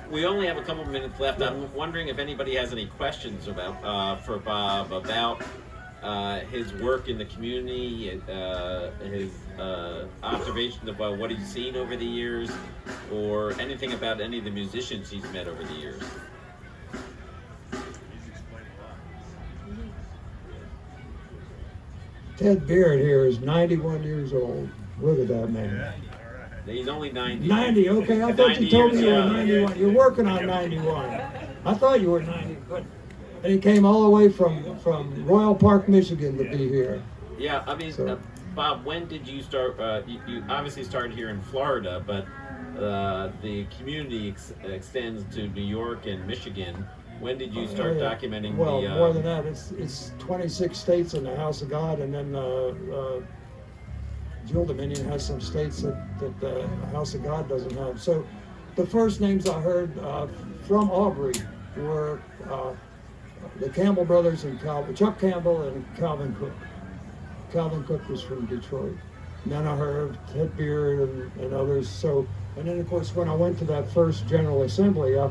We only have a couple minutes left. I'm wondering if anybody has any questions for Bob about his work in the community, his observations about what he's seen over the years, or anything about any of the musicians he's met over the years. He's explained a lot. Ted Beard here is 91 years old. Look at that man. Yeah, all right. He's only 90. 90, okay. I thought 90 you told me you years, were yeah. 91. You're working on 91. I thought you were 90, but and he came all the way from Royal Park, Michigan to be here. Yeah, I mean, So- Bob, when did you start? You obviously started here in Florida, but the community extends to New York and Michigan. When did you start Yeah. documenting Well, the? more than that, it's 26 states in the House of God, and then Jewel Dominion has some states that the House of God doesn't have. So the first names I heard from Aubrey were the Campbell brothers and Chuck Campbell and Calvin Cook. Calvin Cook was from Detroit. And then I heard of Ted Beard and others. So, and then of course when I went to that first General Assembly, I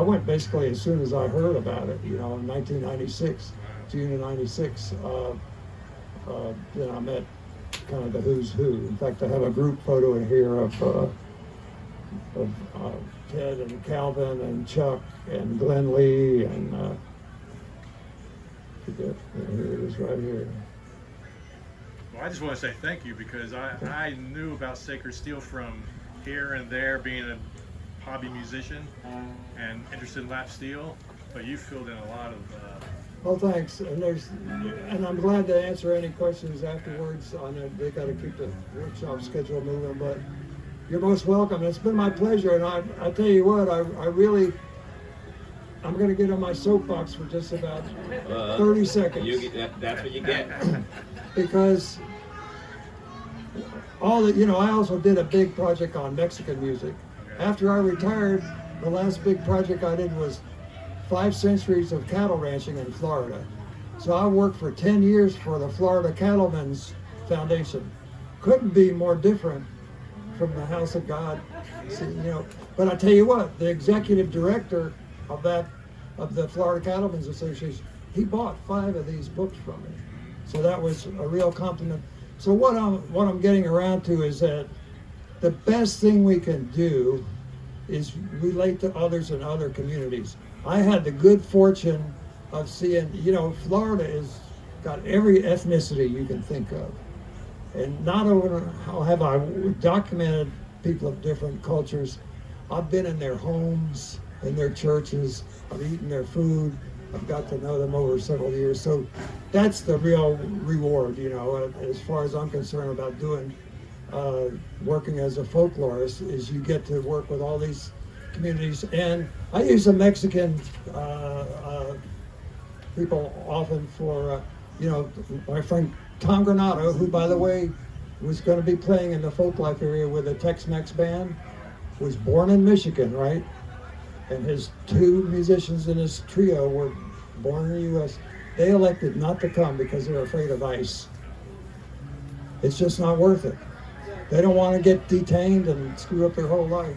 went basically as soon as I heard about it, in 1996, June of 96. Then I met kind of the who's who. In fact, I have a group photo in here of Ted and Calvin and Chuck and Glenn Lee and forget, here it is right here. Well, I just want to say thank you because I knew about Sacred Steel from here and there, being a hobby musician and interested in lap steel, but you filled in a lot of Well, thanks. And I'm glad to answer any questions afterwards. I know they got to keep the workshop schedule moving, but you're most welcome. It's been my pleasure, and I tell you what, I'm going to get on my soapbox for just about 30 seconds. That's what you get. Because I also did a big project on Mexican music. After I retired, the last big project I did was 5 centuries of cattle ranching in Florida. So I worked for 10 years for the Florida Cattlemen's Foundation. Couldn't be more different from the House of God. But I tell you what, the executive director of the Florida Cattlemen's Association, he bought 5 of these books from me. So that was a real compliment. So what I'm getting around to is that the best thing we can do is relate to others in other communities. I had the good fortune of seeing, Florida has got every ethnicity you can think of. And not only have I documented people of different cultures, I've been in their homes, in their churches, I've eaten their food, I've got to know them over several years. So that's the real reward, as far as I'm concerned about doing, working as a folklorist, is you get to work with all these communities. And I use the Mexican people often for, my friend Tom Granado, who, by the way, was going to be playing in the Folklife area with a Tex-Mex band, was born in Michigan, right? And his 2 musicians in his trio were born in the U.S. They elected not to come because they're afraid of ICE. It's just not worth it. They don't want to get detained and screw up their whole life.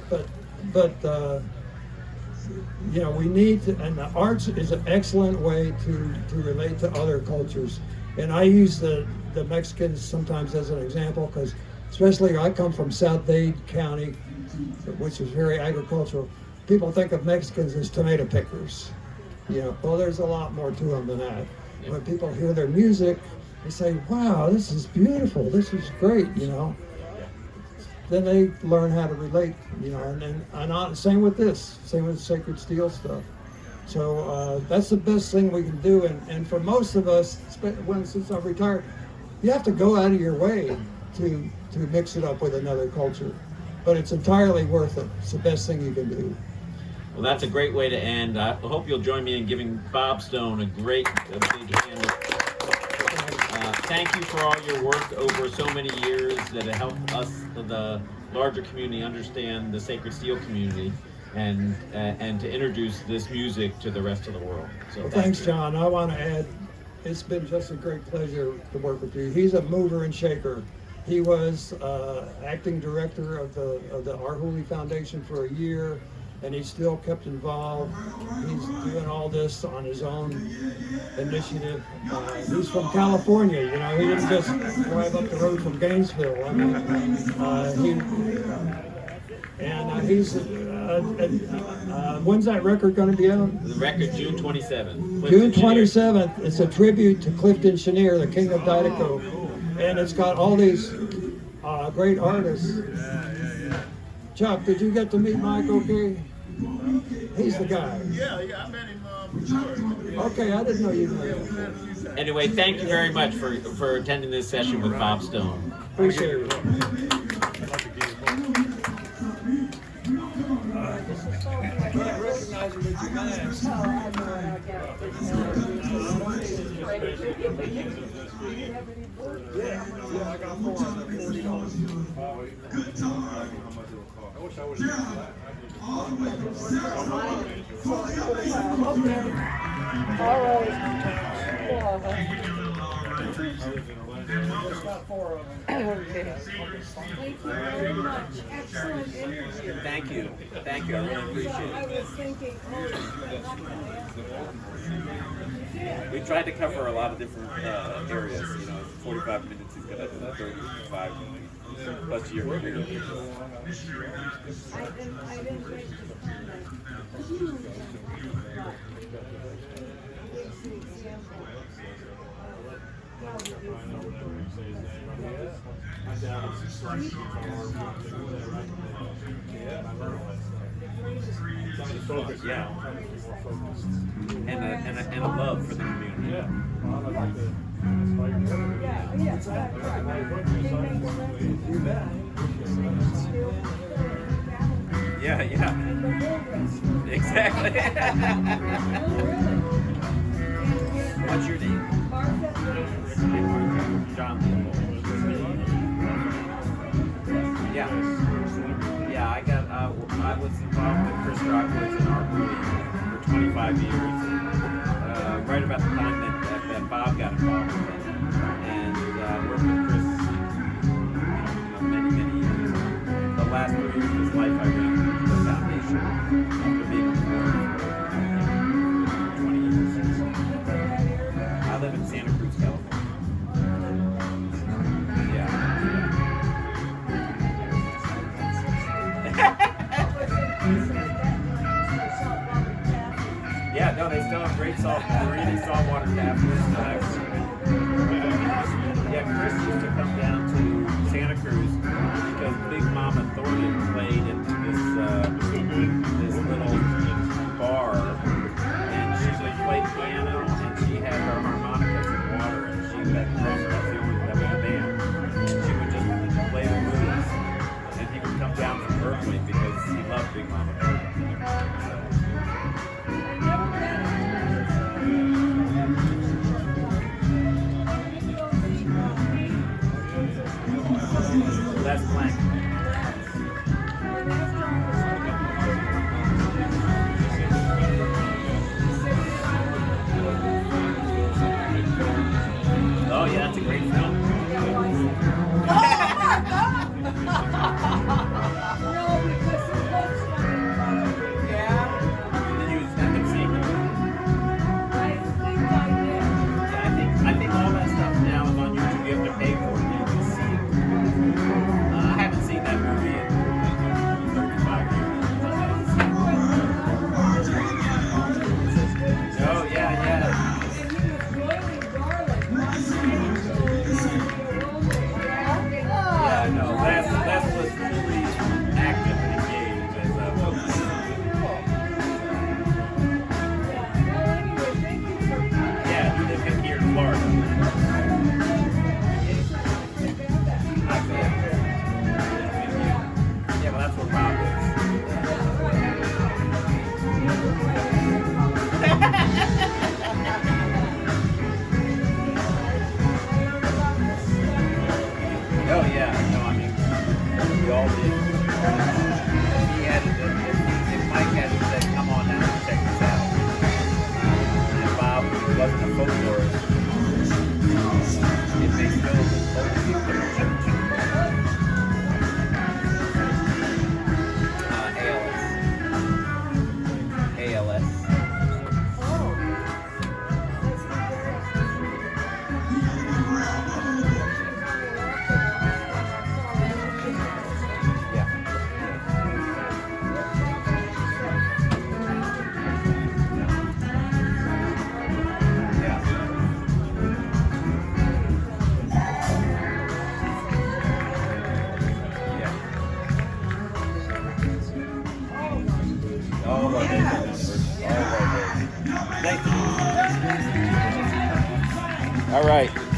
But we need to, and the arts is an excellent way to relate to other cultures. And I use the Mexicans sometimes as an example because, especially I come from South Dade County, which is very agricultural. People think of Mexicans as tomato pickers. Well, there's a lot more to them than that. When people hear their music, they say, wow, this is beautiful, this is great, Then they learn how to relate, and same with this, same with Sacred Steel stuff. So that's the best thing we can do, and for most of us, since I've retired, you have to go out of your way to mix it up with another culture. But it's entirely worth it. It's the best thing you can do. Well, that's a great way to end. I hope you'll join me in giving Bob Stone a big hand. Thank you for all your work over so many years that have helped us, the larger community, understand the Sacred Steel community and to introduce this music to the rest of the world. So Well, thanks, John. I want to add, it's been just a great pleasure to work with you. He's a mover and shaker. He was acting director of the Our Holy Foundation for a year. and he's still kept involved. He's doing all this on his own initiative. He's from California, you know. He didn't just drive up the road from Gainesville. I mean, he's. When's that record going to be out? The record June 27th. June 27th. It's a tribute to Clifton Chenier, the King of Zydeco, and it's got all these great artists. Chuck, did you get to meet Mike? Okay, he's the guy. Yeah, I met him before. Okay, I didn't know you knew him. Anyway, thank you very much for attending this session with Bob Stone. Appreciate it. Can't recognize you with your mask. Yeah, I got $4 $40. I wish I was that. All right. Just got 4 of them. Okay. Thank you very much. Excellent interview. Thank you. Thank you. I really appreciate I it. was thinking, oh, I'm not going to ask. We tried to cover a lot of different areas. You know, 45 minutes is going to 35 plus your career. I didn't think Yeah. And a love for the community. yeah, that's right. Yeah, yeah. Exactly. What's your name? John Leopold. Yeah. Yeah, I was involved with Chris Rockwood in our movie for 25 years. Right about the time that Bob got involved with it. And worked with Chris many years. The last 3 years of his life I ran the foundation after being on the board for 20 years. I live in Santa Cruz, California. Yeah, no, they still have great really saltwater tap rooms. Yeah, Chris used to come down to Santa Cruz because Big Mama Thornton played at this little bar, and she would play piano, and she had her harmonicas and water, and she would have that was the band. She would just play the blues, and he would come down from Berkeley because he loved Big Mama Thornton. That's blank. Oh yeah, that's a great film. Then you end up seeing it. I think all that stuff now is on YouTube. You have to pay for it. You can see it. I haven't seen that movie in 35 years. Oh yeah. Yeah, no. Les was really active and engaged as a yeah, he lived in here in Florida. Yeah, well, that's where Bob lives. Oh yeah, no, I mean, we all did. If Mike had said, "Come on down and check this out," and Bob wasn't a folklorist, it may still have been totally different. ALS. All right.